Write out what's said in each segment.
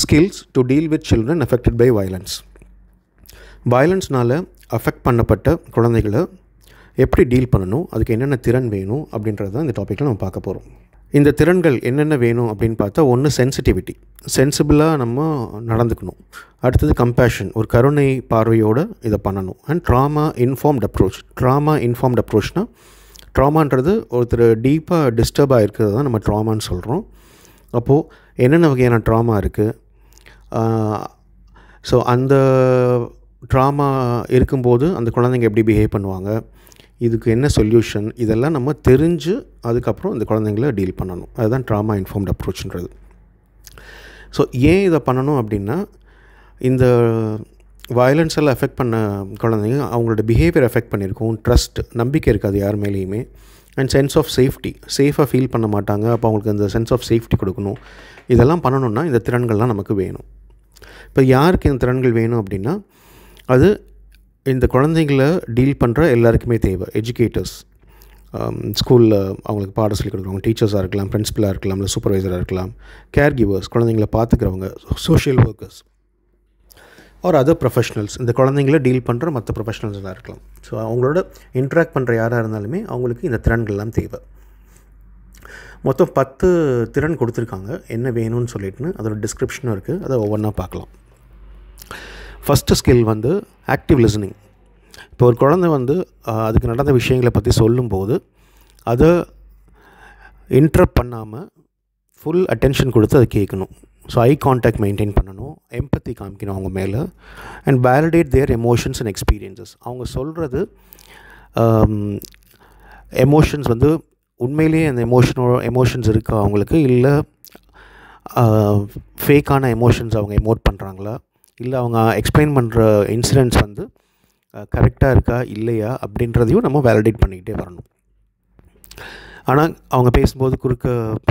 Skills to deal with children affected by violence. வயலன்ஸ்னால் affect பண்ணப்பட்ட குழந்தைகளை எப்படி டீல் பண்ணணும், அதுக்கு என்னென்ன திறன் வேணும் அப்படின்றது தான் இந்த டாப்பிக்கில் நம்ம பார்க்க போகிறோம். இந்த திறன்கள் என்னென்ன வேணும் அப்படின்னு பார்த்தா, ஒன்று சென்சிட்டிவிட்டி, சென்சிபிளாக நம்ம நடந்துக்கணும். அடுத்தது கம்பேஷன், ஒரு கருணை பார்வையோடு இதை பண்ணணும். And trauma informed approach. Trauma informed அப்ரோச்னால், ட்ராமான்றது ஒருத்தர் டீப்பாக டிஸ்டர்பாக இருக்கிறது தான் நம்ம ட்ராமான்னு சொல்கிறோம். அப்போது என்னென்ன வகையான ட்ராமா இருக்குது, ஸோ அந்த ட்ராமா இருக்கும்போது அந்த குழந்தைங்க எப்படி பிஹேவ் பண்ணுவாங்க, இதுக்கு என்ன சொல்யூஷன், இதெல்லாம் நம்ம தெரிஞ்சு அதுக்கப்புறம் இந்த குழந்தைங்கள டீல் பண்ணணும். அதுதான் ட்ராமா இன்ஃபார்ம்ட் அப்ரோச்ன்றது. ஸோ ஏன் இதை பண்ணணும் அப்படின்னா, இந்த வயலன்ஸ் எல்லாம் எஃபெக்ட் பண்ண குழந்தைங்க அவங்களோட பிஹேவியர் எஃபெக்ட் பண்ணியிருக்கும். ட்ரஸ்ட், நம்பிக்கை இருக்காது யார் மேலேயுமே. அண்ட் சென்ஸ் ஆஃப் சேஃப்டி, சேஃபாக ஃபீல் பண்ண மாட்டாங்க. அப்போ அவங்களுக்கு அந்த சென்ஸ் ஆஃப் சேஃப்டி கொடுக்கணும். இதெல்லாம் பண்ணணுன்னா இந்த திறன்கள்லாம் நமக்கு வேணும். இப்போ யாருக்கு இந்த திறன்கள் வேணும் அப்படின்னா, அது இந்த குழந்தைங்கள டீல் பண்ணுற எல்லாருக்குமே தேவை. எஜுகேட்டர்ஸ், ஸ்கூலில் அவங்களுக்கு பாடம் சொல்லி கொடுக்குறவங்க, டீச்சர்ஸாக இருக்கலாம், பிரின்சிபலாக இருக்கலாம், இல்லை சூப்பர்வைசராக இருக்கலாம், கேர் கிவர்ஸ், குழந்தைங்கள பார்த்துக்கிறவங்க, social workers or other professionals, இந்த குழந்தைங்கள டீல் பண்ணுற மற்ற ப்ரொஃபஷனல்ஸாக இருக்கலாம். ஸோ அவங்களோட இன்ட்ராக்ட் பண்ணுற யாராக இருந்தாலுமே அவங்களுக்கு இந்த திறன்கள்லாம் தேவை. மொத்தம் 10 திறன் கொடுத்துருக்காங்க என்ன வேணும்னு சொல்லிட்டுன்னு. அதோட டிஸ்கிரிப்ஷனும் இருக்குது, அதை ஒவ்வொன்றா பார்க்கலாம். ஃபஸ்ட்டு ஸ்கில் வந்து ஆக்டிவ் லிசனிங். இப்போ ஒரு குழந்தை வந்து அதுக்கு நடந்த விஷயங்களை பற்றி சொல்லும்போது அதை இன்டரப்ட் பண்ணாமல் ஃபுல் அட்டென்ஷன் கொடுத்து அதை கேட்கணும். ஸோ ஐ கான்டாக்ட் மெயின்டைன் பண்ணணும், எம்பத்தி காமிக்கணும் அவங்க மேலே. And validate there emotions and experiences. அவங்க சொல்கிறது எமோஷன்ஸ் வந்து உண்மையிலேயே அந்த எமோஷன்ஸ் இருக்கா அவங்களுக்கு, இல்லை ஃபேக்கான எமோஷன்ஸ் அவங்க எமோட் பண்ணுறாங்களா, இல்லை அவங்க எக்ஸ்பிளைன் பண்ணுற இன்சிடென்ட்ஸ் வந்து கரெக்டாக இருக்கா இல்லையா அப்படின்றதையும் நம்ம வேலிடேட் பண்ணிக்கிட்டே வரணும். ஆனால் அவங்க பேசும்போது குறுக்க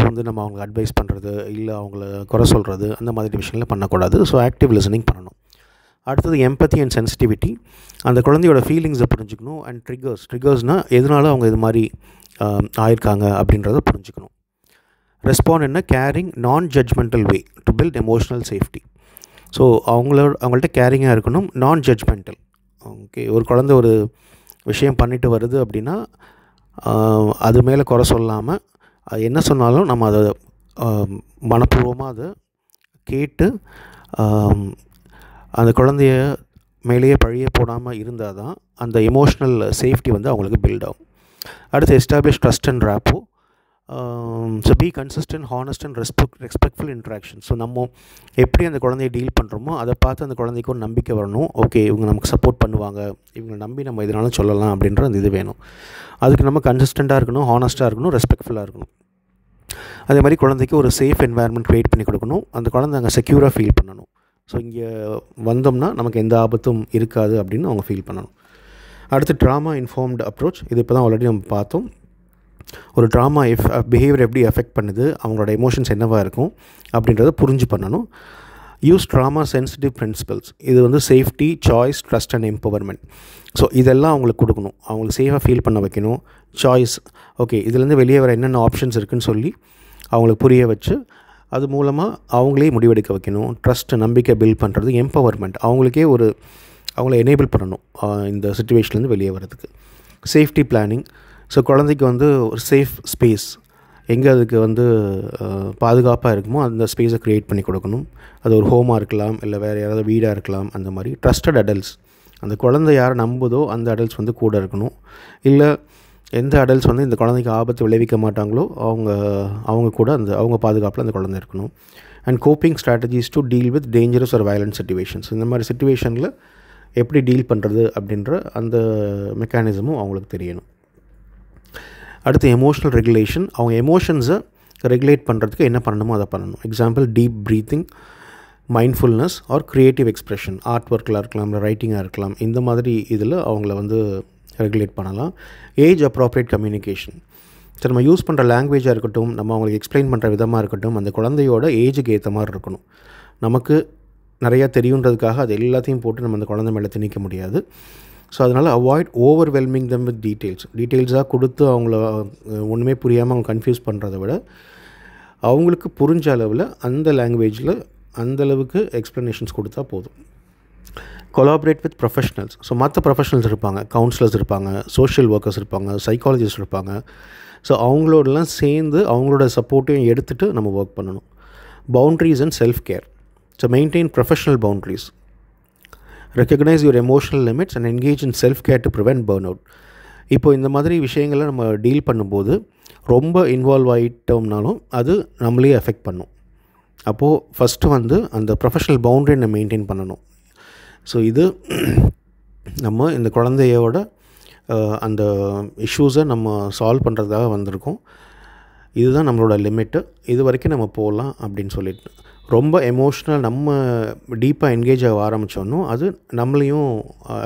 வந்து நம்ம அவங்களுக்கு அட்வைஸ் பண்ணுறது, இல்லை அவங்கள குறை சொல்கிறது, அந்த மாதிரி விஷயங்களை பண்ணக்கூடாது. ஸோ ஆக்டிவ் லிசனிங் பண்ணணும். அடுத்தது எம்பத்தி அண்ட் சென்சிட்டிவிட்டி. அந்த குழந்தையோட ஃபீலிங்ஸை புரிஞ்சுக்கணும். அண்ட் ட்ரிகர்ஸ்னால் எதனால அவங்க இது மாதிரி ஆயிருக்காங்க அப்படின்றத புரிஞ்சுக்கணும். ரெஸ்பாண்ட் என்ன, caring non judgmental way to build emotional safety. So அவங்கள்ட்ட கேரிங்காக இருக்கணும், நான் ஜட்ஜ்மெண்டல். ஓகே, ஒரு குழந்தை ஒரு விஷயம் பண்ணிட்டு வருது அப்படின்னா அது மேலே குறை சொல்லாமல், அது என்ன சொன்னாலும் நம்ம அதை மனப்பூர்வமாக அதை கேட்டு அந்த குழந்தைய மேலேயே பழிய போடாமல் இருந்தால் தான் அந்த எமோஷ்னல் சேஃப்டி வந்து அவங்களுக்கு பில்ட் ஆகும். அடுத்து establish trust and rapport. So be consistent, honest and respectful interaction. So நம்ம எப்படி அந்த குழந்தைய டீல் பண்ணுறோமோ அதை பார்த்து அந்த குழந்தைக்கு ஒரு நம்பிக்கை வரணும். ஓகே, இவங்க நமக்கு சப்போர்ட் பண்ணுவாங்க, இவங்களை நம்பி நம்ம எதுனாலும் சொல்லலாம் அப்படின்ற அந்த இது வேணும். அதுக்கு நம்ம கன்சிஸ்டண்ட்டாக இருக்கணும், ஹானஸ்ட்டாக இருக்கணும், ரெஸ்பெக்ட்ஃபுல்லாக இருக்கணும். அதே மாதிரி குழந்தைக்கு ஒரு சேஃப் என்வாயர்மெண்ட் க்ரியேட் பண்ணி கொடுக்கணும். அந்த குழந்தை அங்கே செக்யூராக ஃபீல் பண்ணணும். ஸோ இங்கே வந்தோம்னா நமக்கு எந்த ஆபத்தும் இருக்காது அப்படின்னு அவங்க ஃபீல் பண்ணணும். அடுத்து ட்ராமா இன்ஃபார்ம்டு அப்ரோச். இது இப்போ தான் ஆல்ரெடி நம்ம பார்த்தோம். ஒரு ட்ராமா பிஹேவியர் எப்படி எஃபெக்ட் பண்ணுது, அவங்களோட எமோஷன்ஸ் என்னவாக இருக்கும் அப்படின்றத புரிஞ்சு பண்ணணும். Use drama sensitive principles. இது வந்து safety, choice, trust and empowerment. So இதெல்லாம் அவங்களுக்கு கொடுக்கணும். அவங்களுக்கு சேஃபாக ஃபீல் பண்ண வைக்கணும். சாய்ஸ், ஓகே இதிலேருந்து வெளியே வர என்னென்ன ஆப்ஷன்ஸ் இருக்குதுன்னு சொல்லி அவங்களுக்கு புரிய வச்சு அது மூலமாக அவங்களே முடிவெடுக்க வைக்கணும். ட்ரஸ்ட், நம்பிக்கை பில்ட் பண்ணுறது. எம்பவர்மெண்ட், அவங்களுக்கே அவங்கள எனேபிள் பண்ணணும் இந்த சிச்சுவேஷன்லேருந்து வெளியே வரதுக்கு. Safety planning. ஸோ குழந்தைக்கு வந்து ஒரு சேஃப் ஸ்பேஸ், எங்கே அதுக்கு வந்து பாதுகாப்பாக இருக்குமோ அந்த ஸ்பேஸை க்ரியேட் பண்ணி கொடுக்கணும். அது ஒரு ஹோமாக இருக்கலாம், இல்லை வேறு யாராவது வீடாக இருக்கலாம், அந்த மாதிரி. Trusted adults. அந்த குழந்தை யாரை நம்புதோ அந்த அடல்ட்ஸ் வந்து கூட இருக்கணும். இல்லை எந்த அடல்ட்ஸ் வந்து இந்த குழந்தைக்கு ஆபத்து விளைவிக்க மாட்டாங்களோ அவங்க கூட அவங்க பாதுகாப்பில் அந்த குழந்தை இருக்கணும். And coping strategies to deal with dangerous or violent situations. இந்த மாதிரி சிச்சுவேஷனில் எப்படி டீல் பண்ணுறது அப்படின்ற அந்த மெக்கானிசமும் அவங்களுக்கு தெரியணும். அடுத்து எமோஷ்னல் ரெகுலேஷன். அவங்க எமோஷன்ஸை ரெகுலேட் பண்ணுறதுக்கு என்ன பண்ணணுமோ அதை பண்ணணும். Example deep breathing, mindfulness or creative expression. Art ஒர்க்கில் இருக்கலாம், இல்லை ரைட்டிங்காக இருக்கலாம். இந்த மாதிரி இதில் அவங்கள வந்து ரெகுலேட் பண்ணலாம். Age appropriate communication. சரி, நம்ம யூஸ் பண்ணுற லாங்குவேஜாக இருக்கட்டும், நம்ம அவங்களுக்கு எக்ஸ்பிளைன் பண்ணுற விதமாக இருக்கட்டும், அந்த குழந்தையோட ஏஜுக்கு ஏற்ற மாதிரி இருக்கணும். நமக்கு நிறையா தெரியுன்றதுக்காக அது எல்லாத்தையும் போட்டு நம்ம அந்த குழந்தை மேலே திணிக்க முடியாது. ஸோ அதனால் அவாய்ட் ஓவர்வெல்மிங் தம் வித் டீட்டெயில்ஸாக கொடுத்து அவங்கள ஒன்றுமே புரியாமல் அவங்க கன்ஃபியூஸ் பண்ணுறத விட அவங்களுக்கு புரிஞ்ச அளவில் அந்த லாங்குவேஜில் அந்தளவுக்கு எக்ஸ்ப்ளனேஷன்ஸ் கொடுத்தா போதும். Collaborate with professionals. ஸோ மற்ற ப்ரொஃபஷனல்ஸ் இருப்பாங்க, கவுன்சிலர்ஸ் இருப்பாங்க, சோஷியல் ஒர்க்கர்ஸ் இருப்பாங்க, சைக்காலஜிஸ்ட் இருப்பாங்க. ஸோ அவங்களோடலாம் சேர்ந்து அவங்களோட சப்போர்ட்டையும் எடுத்துகிட்டு நம்ம ஒர்க் பண்ணணும். Boundaries and self care. So maintain professional boundaries. Recognise your emotional limits and engage in self care to prevent burn out. இப்போ இந்த மாதிரி விஷயங்களை நம்ம டீல் பண்ணும்போது ரொம்ப இன்வால்வ் ஆகிட்டோம்னாலும் அது நம்மளே எஃபெக்ட் பண்ணும். அப்போது ஃபஸ்ட்டு அந்த ப்ரொஃபஷனல் பவுண்ட்ரியை நம்ம மெயின்டைன் பண்ணணும். ஸோ இது நம்ம இந்த குழந்தையோட அந்த இஷ்யூஸை நம்ம சால்வ் பண்ணுறதுக்காக வந்திருக்கோம். இதுதான் நம்மளோட லிமிட்டு. இது வரைக்கும் நம்ம போகலாம் அப்படின்னு சொல்லிட்டு ரொம்ப எமோஷ்னல் நம்ம டீப்பாக என்கேஜ் ஆக ஆரம்பித்தோன்னோ அது நம்மளையும்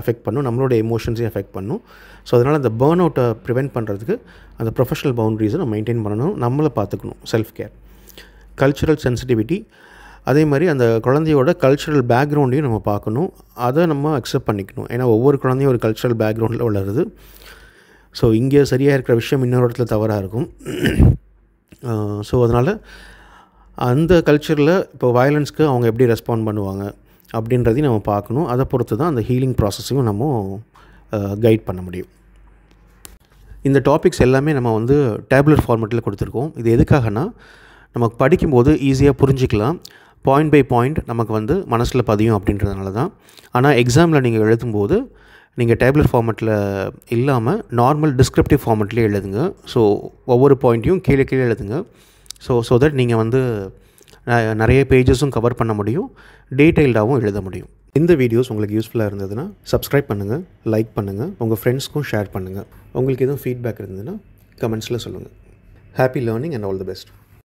எஃபெக்ட் பண்ணும், நம்மளோட எமோஷன்ஸையும் எஃபெக்ட் பண்ணும். ஸோ அதனால் அந்த பேர்ன் அவுட்டை ப்ரிவெண்ட் பண்ணுறதுக்கு அந்த ப்ரொஃபஷனல் பவுண்ட்ரிஸை நம்ம மெயின்டைன் பண்ணணும், நம்மளை பார்த்துக்கணும். Self care. Cultural sensitivity. அதே மாதிரி அந்த குழந்தையோட கல்ச்சுரல் பேக்ரவுண்டையும் நம்ம பார்க்கணும், அதை நம்ம அக்செப்ட் பண்ணிக்கணும். ஏன்னா ஒவ்வொரு குழந்தையும் ஒரு கல்ச்சுரல் பேக்ரவுண்டில் வளருது. ஸோ இங்கே சரியாக இருக்கிற விஷயம் இன்னொரு இடத்துல தவறாக இருக்கும். ஸோ அதனால் அந்த கல்ச்சரில் இப்போ வயலன்ஸ்க்கு அவங்க எப்படி ரெஸ்பாண்ட் பண்ணுவாங்க அப்படின்றதையும் நம்ம பார்க்கணும். அதை பொறுத்து தான் அந்த ஹீலிங் ப்ராசஸையும் நம்ம கைட் பண்ண முடியும். இந்த டாபிக்ஸ் எல்லாமே நம்ம டேப்லெட் ஃபார்மேட்டில் கொடுத்துருக்கோம். இது எதுக்காகனா நமக்கு படிக்கும்போது ஈஸியாக புரிஞ்சிக்கலாம், பாயிண்ட் பை பாயிண்ட் நமக்கு மனசில் பதியும் அப்படின்றதுனால தான். ஆனால் எக்ஸாமில் நீங்கள் எழுதும்போது நீங்கள் டேப்லெட் ஃபார்மேட்டில் இல்லாமல் நார்மல் டிஸ்கிரிப்டிவ் ஃபார்மேட்லேயே எழுதுங்க. ஸோ ஒவ்வொரு பாயிண்ட்டையும் கீழே கீழே எழுதுங்க. ஸோ தட் நீங்கள் நிறைய பேஜஸும் கவர் பண்ண முடியும், டீட்டெயில்டாகவும் எழுத முடியும். இந்த வீடியோஸ் உங்களுக்கு யூஸ்ஃபுல்லாக இருந்ததுன்னா சப்ஸ்கிரைப் பண்ணுங்கள், லைக் பண்ணுங்கள், உங்கள் ஃப்ரெண்ட்ஸ்க்கும் ஷேர் பண்ணுங்கள். உங்களுக்கு எதுவும் ஃபீட்பேக் இருந்ததுன்னா கமெண்ட்ஸில் சொல்லுங்கள். Happy learning and all the best.